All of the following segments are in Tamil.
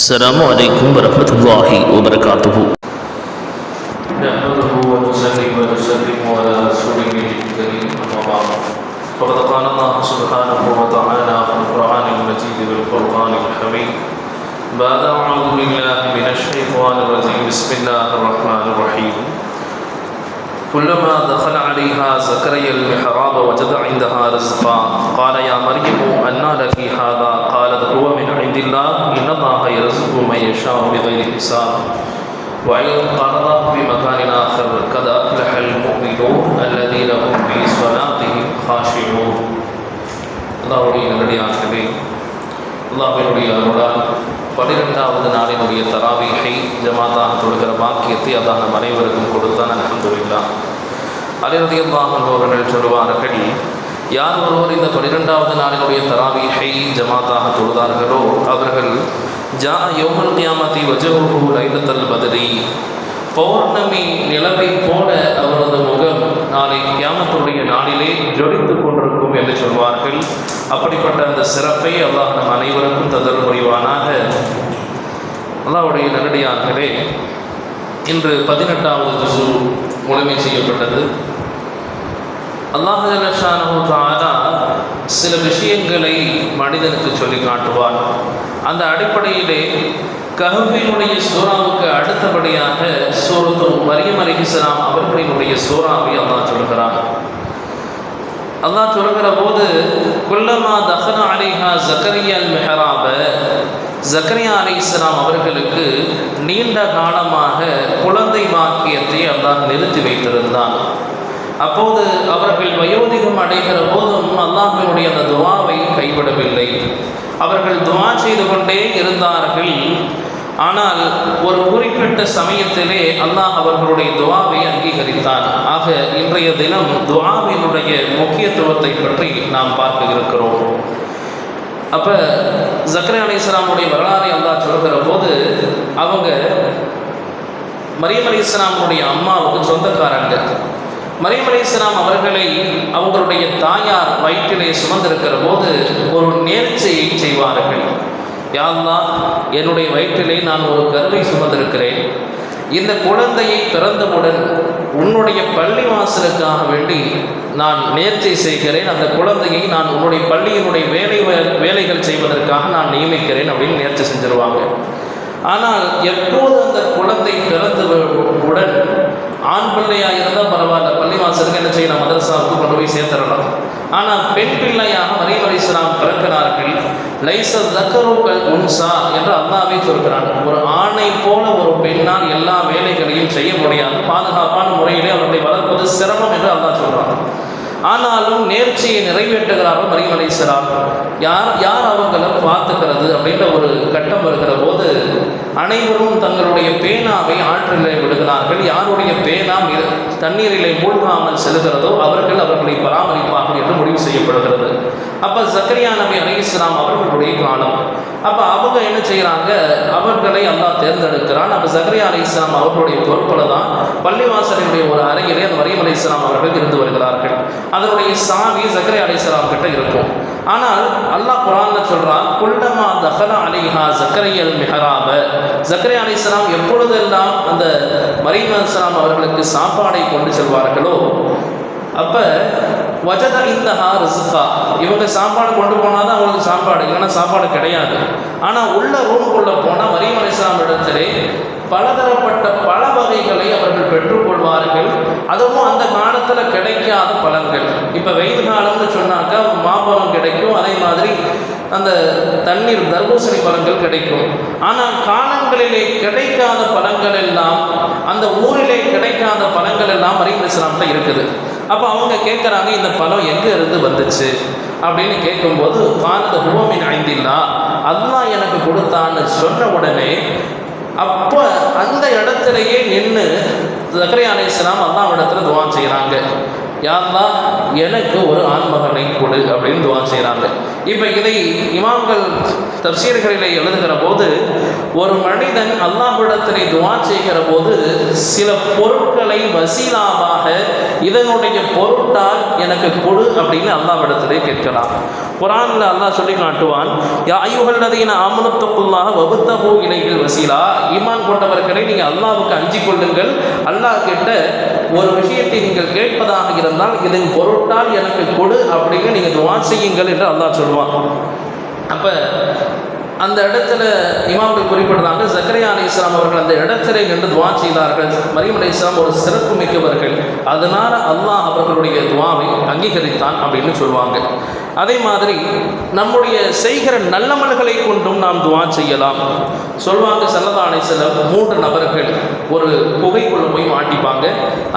السلام عليكم ورحمة الله وبركاته. نحمده ونصلي ونسلم على رسوله الكريم أما بعد فقد قال الله سبحانه وتعالى في القرآن المجيد والفرقان الحميد بعد أعوذ بالله من الشيطان الرجيم بسم الله الرحمن الرحيم كلما دخل عليها زكريا المحراب وجد عندها رزقا قال يا مريم أنى لك هذا قالت هو من عند الله إن الله يرزق من يشاء بغير حساب وأيضا قال الله في مكان آخر قد أفلح المؤمنون الذين هم في صلاتهم خاشعون. அல்லாஹ்வுடைய நல்லடியார்களே, அல்லாஹ்வினுடைய அருளால் 12வது நாளினுடைய தராவீஹை ஜமாத்தாக தொழுகிற பாக்கியத்தை அல்லாஹ் நம் அனைவருக்கும் கொடுத்தான். அல்ஹம்துலில்லாஹ். அலி ரலியல்லாஹு அன்ஹு அவர்கள் சொல்வார்கள், யார் ஒருவர் இந்த 12வது நாளினுடைய தராவீஹை ஜமாத்தாக தொழுதார்களோ அவர்கள் ஜா யௌமுல் கியாமத்தி வஜஹுஹு லைலத்துல் பத்ரி, பௌர்ணமி நிலவை போல அவரது முகம் நாளை கியாமத்துடைய நாளிலே ஜொலித்துக் கொண்டிருக்கும் என்று சொல்வார்கள். அப்படிப்பட்ட அந்த சிறப்பை அல்லாஹ் நம் அனைவருக்கும் தந்தல் புரிவானாக. அல்லாஹ்வுடைய நல்லடியார்களே, இன்று 18வது ஜுஸு முழுமை செய்யப்பட்டது. அல்லாஹ் ஜல்ல ஷானஹு தஆலா சில விஷயங்களை மனிதனுக்கு சொல்லி காட்டுவார். அந்த அடிப்படையிலே கஹ்ஃபினுடைய சூறாவுக்கு அடுத்தபடியாக சூரத்து மரியம் அலைஹிஸ்ஸலாம் அவர்களினுடைய சூறாவை அல்லாஹ் சொல்கிறான். அல்லாஹ் சொல்கிற போது குல்லமா தஹல அலைஹா ஜக்கரியா அல் மிஹ்ராப, ஜக்கரியா அலைஹிஸ்ஸலாம் அவர்களுக்கு நீண்ட காலமாக குழந்தை பாக்கியத்தை அல்லாஹ் நிறுத்தி வைத்திருந்தான். அப்போது அவர்கள் வயோதிகம் அடைகிற போதும் அல்லாஹ்வினுடைய அந்த துஆவை கைவிடவில்லை. அவர்கள் துஆ செய்து கொண்டே இருந்தார்கள். ஆனால் ஒரு குறிப்பிட்ட சமயத்திலே அல்லாஹ் அவர்களுடைய துஆவை அங்கீகரித்தான். ஆக இன்றைய தினம் துஆவினுடைய முக்கியத்துவத்தை பற்றி நாம் பார்க்க இருக்கிறோம். அப்போ ஜக்கரியா அலைஹிஸ்ஸலாமுடைய வரலாறை அல்லாஹ் சொல்கிற போது அவங்க மரியம் அலைஹிஸ்ஸலாமுடைய அம்மாவுக்கு சொந்தக்காரங்க. மரியம் அலைஹிஸ்ஸலாம் அவர்களை அவங்களுடைய தாயார் வயிற்றிலே சுமந்திருக்கிற போது ஒரு நேர்ச்சையை செய்வார்கள். யா அல்லாஹ், என்னுடைய வயிற்றிலே நான் ஒரு கருவை சுமந்திருக்கிறேன். இந்த குழந்தையை பிறந்தவுடன் உன்னுடைய பள்ளிவாசலுக்காக வேண்டி நான் நேர்ச்சை செய்கிறேன். அந்த குழந்தையை நான் உன்னுடைய பள்ளியினுடைய வேலைகள் செய்வதற்காக நான் நியமிக்கிறேன் அப்படின்னு நேர்ச்சை செஞ்சிருவாங்க. ஆனால் எப்போது அந்த குழந்தை பிறந்தவுடன் ஆண் பிள்ளையாக இருந்தால் பரவாயில்ல, பள்ளிவாசலுக்கு என்ன செய்யலாம், மதரசாவுக்கு கொண்டு போய் சேர்த்துடலாம். ஆனால் பெண் பிள்ளையாக மரியம் அலைஹிஸ்ஸலாம் பிறக்கிறார்கள். லைஸ தக்கருக்கல் உன்சா என்று அல்லாஹ்வே சொல்கிறான். ஒரு ஆணை போல ஒரு பெண்ணால் எல்லா வேலைகளையும் செய்ய முடியாது, பாதுகாப்பான முறையிலே அவர்களை வளர்ப்பது சிரமம் என்று அல்லாஹ் சொல்கிறான். ஆனாலும் நேர்ச்சியை நிறைவேற்றுகிறார்கள் மரியம் அலைஹிஸ்ஸலாம். யார் அவங்கள பார்த்துக்கிறது அப்படின்ற ஒரு கட்டம் வருகிற போது அனைவரும் தங்களுடைய பேனாவை ஆற்றிலே விடுகிறார்கள். யாருடைய பேனா தண்ணீரிலே மூழ்காமல் செல்கிறதோ அவர்களை பராமரிப்பார்கள் என்று முடிவு செய்யப்படுகிறது. அப்போ ஜக்கரியா நபி அலைஹிஸ்ஸலாம் அவர்களுடைய காலம். அப்போ அவங்க என்ன செய்கிறாங்க, அவர்களை அல்லாஹ் தேர்ந்தெடுக்கிறான். அப்போ ஜக்கரியா அலைஹிஸ்ஸலாம் அவர்களுடைய பொறுப்பில் தான் பள்ளிவாசலுடைய ஒரு அறையிலே அந்த மரியம் அலைஹிஸ்ஸலாம் அவர்கள் இருந்து வருகிறார்கள். அதனுடைய சாவி ஜக்கரியா அலைஹிஸ்ஸலாம் கிட்ட இருக்கும். ஆனால் அல்லாஹ் குர்ஆன்ல சொல்றான், குல்லமா தஹல அலைஹா ஜக்கரியா அல் மிஹ்ராப, ஜக்கரியா அலைஹிஸ்ஸலாம் எப்பொழுதெல்லாம் அந்த மரியம் அலைஹிஸ்ஸலாம் அவர்களுக்கு சாப்பாடை கொண்டு செல்வார்களோ அப்போ வஜத இந்தஹா ரிஸ்கா, இவங்க சாப்பாடு கொண்டு போனால் தான் அவங்களுக்கு சாப்பாடு, இல்லைன்னா சாப்பாடு கிடையாது. ஆனால் உள்ள ரூமுக்குள்ளே போனால் மரியம் அலைஹிஸ்ஸலாம் இடத்திலே பலதரப்பட்ட பல வகைகளை அவர்கள் பெற்றுக்கொள்வார்கள். அதுவும் அந்த காலத்தில் கிடைக்காத பழங்கள். இப்போ வெயில் காலம்னு சொன்னாக்கா மாம்பழம் கிடைக்கும், அதே மாதிரி அந்த தண்ணீர் தர்பூசணி பழங்கள் கிடைக்கும். ஆனால் காலங்களிலே கிடைக்காத பழங்கள் எல்லாம், அந்த ஊரிலே கிடைக்காத பழங்கள் எல்லாம் மரியம் அலைஹிஸ்ஸலாம்ல இருக்குது. அப்போ அவங்க கேட்குறாங்க, இந்த பழம் எங்கே இருந்து வந்துச்சு அப்படின்னு கேட்கும்போது கானது ஹுவ மின் இந்தில்லாஹ், அல்லாஹ் எனக்கு கொடுத்தான்னு சொன்ன உடனே அப்போ அந்த இடத்துலையே நின்று ஜக்கரியா அலைஹிஸ்ஸலாம் அல்லாஹ் இடத்துல துஆ செய்கிறாங்க. யா அல்லாஹ், எனக்கு ஒரு ஆண்மகனை கொடு அப்படின்னு துஆ செய்கிறாங்க. இப்போ இதை இமாம்கள் தஃசீர்களிலே எழுதுகிற போது ஒரு மனிதன் அல்லாஹ்விடத்திலே துஆ செய்கிற போது சில பொருட்களை வசீலாவாக இதனுடைய பொருட்டால் எனக்கு கொடு அப்படின்னு அல்லாஹ்விடத்திலே கேட்கலாம். குர்ஆன்ல அல்லாஹ் சொல்லி காட்டுவான், யா அய்யுஹல்லதீன ஆமனு தக்குல்லாஹ வபத்தகு இலைஹில் வஸீலா, ஈமான் கொண்டவர்களே நீங்கள் அல்லாஹ்வுக்கு அஞ்சிக் கொள்ளுங்கள், அல்லாஹ் கிட்ட ஒரு விஷயத்தை நீங்கள் கேட்பதாக இருந்தால் இதன் பொருட்டால் எனக்கு கொடு அப்படின்னு நீங்கள் துஆ செய்யுங்கள் என்று அல்லாஹ் சொல்லுவான். அப்போ அந்த இடத்துல இமாம்கள் குறிப்பிடுறாங்க, ஜக்கரியா அலைஹிஸ்ஸலாம் அவர்கள் அந்த இடத்திலே நின்று துஆ செய்தார்கள். மரியம் அலைஹிஸ்ஸலாம் ஒரு சிறப்பு மிக்கவர்கள், அதனால் அல்லாஹ் அவர்களுடைய துஆவை அங்கீகரித்தான் அப்படின்னு சொல்லுவாங்க. அதே மாதிரி நம்முடைய செய்கிற நல்லமல்களை கொண்டும் நாம் துஆ செய்யலாம். சொல்லுவாங்க ஸல்லல்லாஹு அலைஹி வஸல்லம் 3 நபர்கள் ஒரு குகைக்குள்ள போய் மாட்டிப்பாங்க.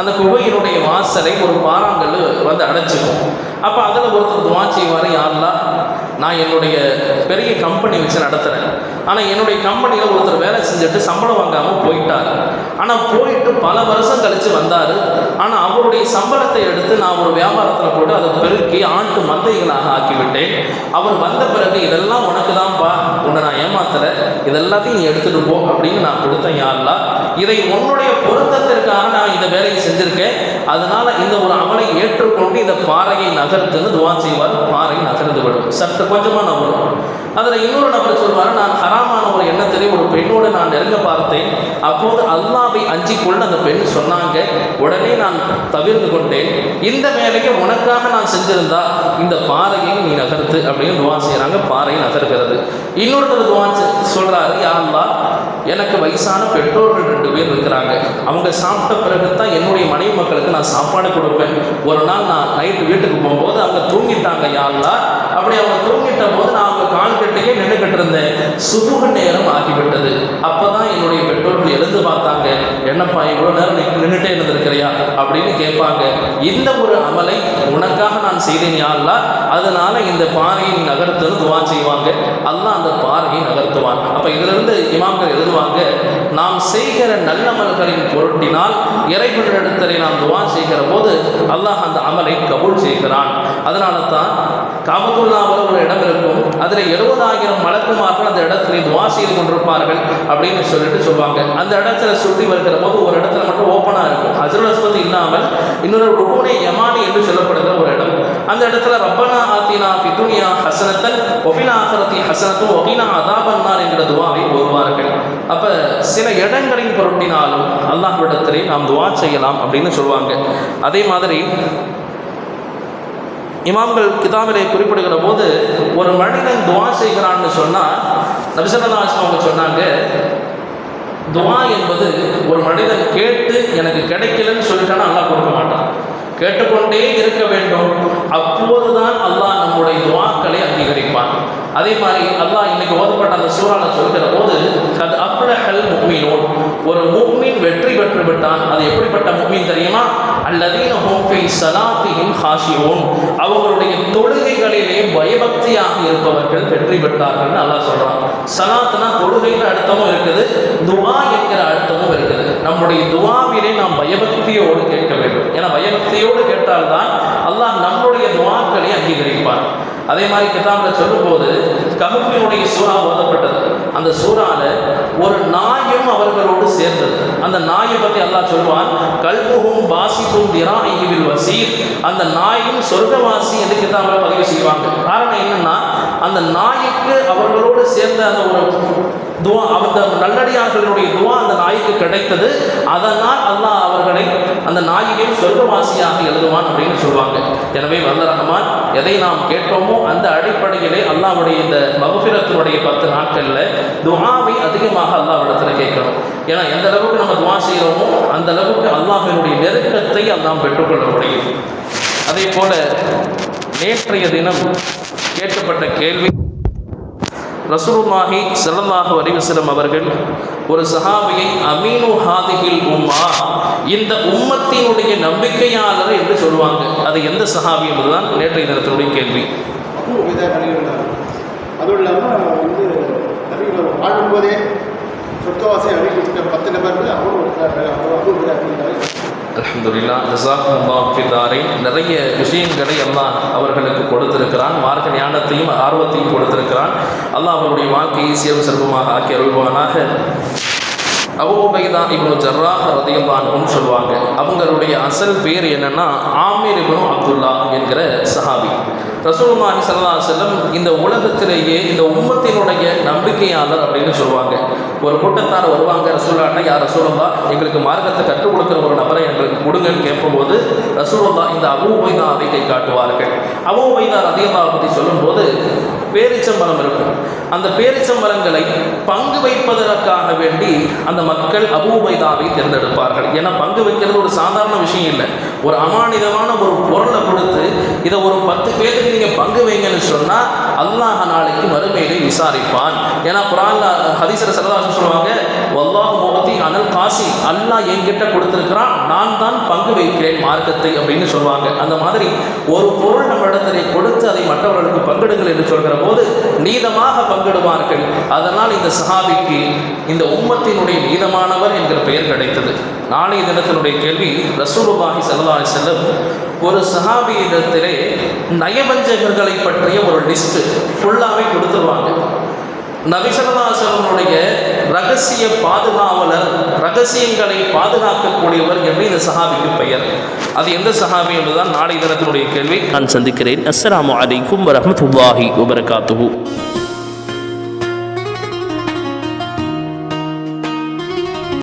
அந்த குகையினுடைய வாசலை ஒரு பாறாங்கல் வந்து அடைச்சிக்கும். அப்போ அதில் ஒருத்தர் துஆ செய்வார், யா அல்லாஹ் நான் என்னுடைய பெரிய கம்பெனி வச்சு நடத்துகிறேன், ஆனால் என்னுடைய கம்பெனியில் ஒருத்தர் வேலை செஞ்சுட்டு சம்பளம் வாங்காமல் போயிட்டார். ஆனால் போயிட்டு பல வருஷம் கழித்து வந்தார். ஆனால் அவருடைய சம்பளத்தை எடுத்து நான் ஒரு வியாபாரத்தில் போட்டு அதை பெருக்கி ஆட்டு மந்தைகளாக ஆக்கிவிட்டேன். அவர் வந்த பிறகு இதெல்லாம் உனக்கு தான்ப்பா, உன்னை நான் ஏமாத்தலை, இதெல்லாத்தையும் நீ எடுத்துகிட்டு போ அப்படின்னு நான் கொடுத்தேன். யா அல்லாஹ் இதை உன்னுடைய பொருத்தத்திற்காக நான் இந்த வேலையை செஞ்சுருக்கேன், அதனால் இந்த ஒரு அமலை ஏற்றுக்கொண்டு இந்த பாறையை நகர்த்துன்னு துஆ செய்வார். பாறை நகர்ந்து விடும், சற்று கொஞ்சமாக நகரும். அதில் இன்னொரு நபர் சொல்வார், நான் ஹராமான ஒரு எண்ணத்திலே ஒரு பெண்ணோடு நான் நெருங்க பார்த்தேன், அப்போது அல்லாஹ்வை அஞ்சிக்கொள்ள அந்த பெண் சொன்னாங்க, உடனே நான் தவிர்த்து கொண்டேன், இந்த வேலையை உனக்காக நான் செஞ்சிருந்தா இந்த பாறையை நீ நகர்த்து அப்படின்னு துஆ செய்கிறாங்க. பாறை நகர்கிறது. இன்னொருத்தர் துஆ சொல்கிறாரு, யா அல்லாஹ் எனக்கு வயசான பெற்றோர்கள் 2 பேர் இருக்கிறாங்க, அவங்க சாப்பிட்ட பிறகு தான் என்னுடைய மனைவி மக்களுக்கு நான் சாப்பாடு கொடுப்பேன். ஒரு நாள் நான் நைட்டு வீட்டுக்கு போகும்போது அவங்க தூங்கிட்டாங்க. யா அல்லாஹ் அப்படி அவங்க தூங்கிட்ட போது நான் அவங்க கால் கட்டையே நின்றுக்கிட்டு இருந்தேன். சுபுக நேரம் ஆகிவிட்டது. அப்போ தான் என்னுடைய பெற்றோர்கள் எழுந்து பார்த்தாங்க, என்னப்பா இவ்வளோ நேரம் நின்றுட்டே இருந்திருக்கிறியா அப்படின்னு கேட்பாங்க. இந்த ஒரு அமலை உனக்காக நான் செய்தேன் யா அல்லாஹ், அதனால இந்த பாறையை நீ நகர்த்துன்னு துஆ செய்வாங்க. அல்லாஹ் அந்த பாறையை நகர்த்துவான். அப்போ இதிலிருந்து இமாம்கள் எழுதுவாங்க, நாம் செய்கிற நல்லமல்களின் பொருட்டினால் இறைவனிடத்திலே நாம் துஆ செய்கிற போது அல்லாஹ் அந்த அமலை கபூல் செய்கிறான். அதனால தான் காபத்துல்லாவில் ஒரு இடம் இருக்கும், அதில் 70,000 மலக்குமார்கள் அந்த இடத்துல துஆ செய்து கொண்டிருப்பார்கள் அப்படின்னு சொல்லுவாங்க. அந்த இடத்துல சுற்றி வருகிற போது ஒரு இடத்துல மட்டும் ஓப்பனாக இருக்கும், ஹஜ்ருல் அஸ்வத் இல்லாமல் இன்னொரு ருகுனே யமானி என்று சொல்லப்படுகிற ஒரு இடம். அந்த இடத்துல ரப்பனா ஆத்தினா ஃபித் துன்யா ஹஸனத்தன் வ ஃபில் ஆখিরাতি ஹஸனத்தன் வ கினா அஸாபன்னார் என்கிற துஆவை ஓதுவார்கள். அப்போ சில இடங்களின் பொருட்டினாலும் அல்லாஹ்விடத்திலே நாம் துஆ செய்யலாம் அப்படின்னு சொல்லுவாங்க. அதே மாதிரி இமாம்கள் கிதாபிலே குறிப்பிடுகிற போது ஒரு மனிதன் துஆ செய்கிறான்னு சொன்னால் நபி ஸல்லல்லாஹு அலைஹி வஸல்லம் சொன்னாங்க, துஆ என்பது ஒரு மனிதன் கேட்டு எனக்கு கிடைக்கலன்னு சொல்லிட்டானா அல்லாஹ் கொடுக்க மாட்டான், கேட்டுக்கொண்டே இருக்க வேண்டும். அப்போதுதான் அல்லாஹ் நம்முடைய துஆக்களை அங்கீகரிப்பான். அதே மாதிரி அல்லாஹ் இன்னைக்கு ஓதப்பட்ட அந்த சூறால சொல்கிற போது கத் அஃப்லஹல் முஃமினூன், ஒரு முஃமின் வெற்றி பெற்று விட்டான். அது எப்படிப்பட்ட முஃமின் தெரியுமா? அல்லதீன ஹும் ஃபீ ஸலாத்திஹிம் காஷிஊன், அவர்களுடைய தொழுகைகளிலே பயபக்தியாக இருப்பவர்கள் வெற்றி பெற்றார்கள் அல்லாஹ் சொல்றான். ஸலாத்னா தொழுகைன்ற அர்த்தமும் இருக்குது, துஆ என்கிற அர்த்தமும் இருக்குது. நம்முடைய துஆவிலே நாம் பயபக்தியோடு கேட்க வேண்டும். ஏன்னா பயபக்தியோடு கேட்டால்தான் அல்லாஹ் நம்முடைய துஆக்களை அங்கீகரிப்பார். அதே மாதிரி கிதாபில் சொல்லும்போது கஹ்ஃபினுடைய சூறா ஓதப்பட்டது. அந்த சூறால ஒரு நாயும் அவர்களோடு சேர்ந்தது. அந்த நாயை பற்றி அல்லாஹ் சொல்வான், கல்புஹும் பாசித்தும் திராஇஹி பில் வஸீர், அந்த நாயும் சொர்க்கவாசி என்று கிதாபில் பதிவு செய்வாங்க. காரணம் என்னன்னா, அந்த நாய்க்கு அவர்களோடு சேர்ந்த அந்த ஒரு துஆ, அந்த நல்லடியார்களுடைய துஆ அந்த நாய்க்கு கிடைத்தது. அதனால் அல்லாஹ் அவர்களை அந்த நாயையும் சொர்க்கவாசியாக எழுதுவான் அப்படின்னு சொல்லுவாங்க. எனவே வல்ல ரஹ்மான் எதை நாம் கேட்போமோ அந்த அடிப்படையிலே அல்லாஹ்வுடைய இந்த மக்ஃபிரத்தினுடைய 10 நாட்களில் துஆவை அதிகமாக அல்லாஹ்விடத்தில் கேட்கணும். ஏன்னா எந்த அளவுக்கு நம்ம துஆ செய்கிறோமோ அந்த அளவுக்கு அல்லாஹ்வினுடைய நெருக்கத்தை நாம் பெற்றுக்கொள்ள முடியும். அதே போல நேற்றைய தினம் கேட்கப்பட்ட கேள்வி, ரசூலுல்லாஹி ஸல்லல்லாஹு அலைஹி வஸல்லம் அவர்கள் ஒரு சஹாபியை அமீனு ஹாதிஹில் உம்மா, இந்த உம்மத்தினுடைய நம்பிக்கையாளர் என்று சொல்லுவாங்க. அது எந்த சஹாபி என்பதுதான் நேற்றைய தினத்தினுடைய கேள்வி. அதுவும் இல்லாமல் வந்து நபிகள் வாழும்போதே சொர்க்கவாசி அறிவிக்கப்பட்ட 10 நபர்கள் அவரும் அல்ஹம்துலில்லாஹ், ஜஸாக்குமுல்லாஹ் ஃபில் தாரைன். நிறைய விஷயங்களை அல்லாஹ் அவர்களுக்கு கொடுத்திருக்கிறான். மார்க்க ஞானத்தையும் ஆர்வத்தையும் கொடுத்திருக்கிறான். அல்லாஹ் அவருடைய வாழ்க்கையை சீரும் சிறப்புமாக ஆக்கி அருள்வானாக. அபூ உபைதா இப்னு ஜர்ராஹ் ரலியல்லாஹு அன்ஹு சொல்லுவாங்க. அவங்களுடைய அசல் பேர் என்னன்னா ஆமீர் இப்னு அப்துல்லா என்கிற சஹாபி. ரசூலுல்லாஹி ஸல்லல்லாஹு அலைஹி வஸல்லம் இந்த உலகத்திலேயே இந்த உம்மத்தினுடைய நம்பிக்கையாளர் அப்படின்னு சொல்லுவாங்க. ஒரு கூட்டத்தார் வருவாங்க ரசூலுல்லாஹ்ட்ட, யார் ரசூலுல்லாஹ் எங்களுக்கு மார்க்கத்தை கற்றுக் கொடுக்குற ஒரு நபரை எங்களுக்கு கொடுங்கன்னு கேட்கும்போது ரசூலுல்லாஹ் இந்த அபூ உபைதாவை கை காட்டுவார்கள். அபூ உபைதா ரலியல்லாஹு பற்றி சொல்லும்போது பேரிச்சம்பரம் இருக்கும். அந்த பேரிச்சம்பரங்களை பங்கு வைப்பதற்காக வேண்டி அந்த மக்கள் அபூ உபைதாவை தேர்ந்தெடுப்பார்கள். ஏன்னா பங்கு வைக்கிறது ஒரு சாதாரண விஷயம் இல்லை. ஒரு அமானிதமான ஒரு பொருளை கொடுத்து இதை ஒரு 10 பேருக்கு நீங்கள் பங்கு வைங்கன்னு சொன்னால் அல்லாஹ் நாளைக்கு மறுமையிலே விசாரிப்பான். ஏன்னா குர்ஆன்ல ஹதீஸ்ல ஸல்லல்லாஹு சொல்லுவாங்க, வல்லாஹு முஅதி அனல் காசி, அல்லாஹ் என்கிட்ட கொடுத்துருக்கிறான், நான் தான் பங்கு வைக்கிறேன் மார்க்கத்தை அப்படின்னு சொல்லுவாங்க. அந்த மாதிரி ஒரு பொருள் நம்ம இடத்திலே கொடுத்து அதை மற்றவர்களுக்கு பங்கிடுங்கள் என்று சொல்கிற போது நீதமாக பங்கிடுவார்கள். அதனால் இந்த சஹாபிக்கு இந்த உம்மத்தினுடைய நீதமானவர் என்கிற பெயர் கிடைத்தது. நாளைய தினத்தினுடைய கேள்வி, ரசூலுல்லாஹி ஸல்லல்லாஹு அலைஹி வஸல்லம் ஒரு சஹாபியிடத்திலே நயவஞ்சகர்களை பற்றிய ஒரு லிஸ்ட் ஃபுல்லாகவே கொடுத்துருவாங்க. நபி ஸல்லல்லாஹு அலைஹி வஸல்லமுடைய ரகசிய பாதுகாவலர், ரகசியங்களை பாதுகாக்கக்கூடியவர் என்று இந்த சஹாபிக்கு பெயர். அது எந்த சஹாபி என்றுதான் நாளை தினத்தினுடைய கேள்வி. நான் சந்திக்கிறேன். அஸ்ஸலாமு அலைக்கும் வரஹ்மத்துல்லாஹி வபரகாத்துஹு.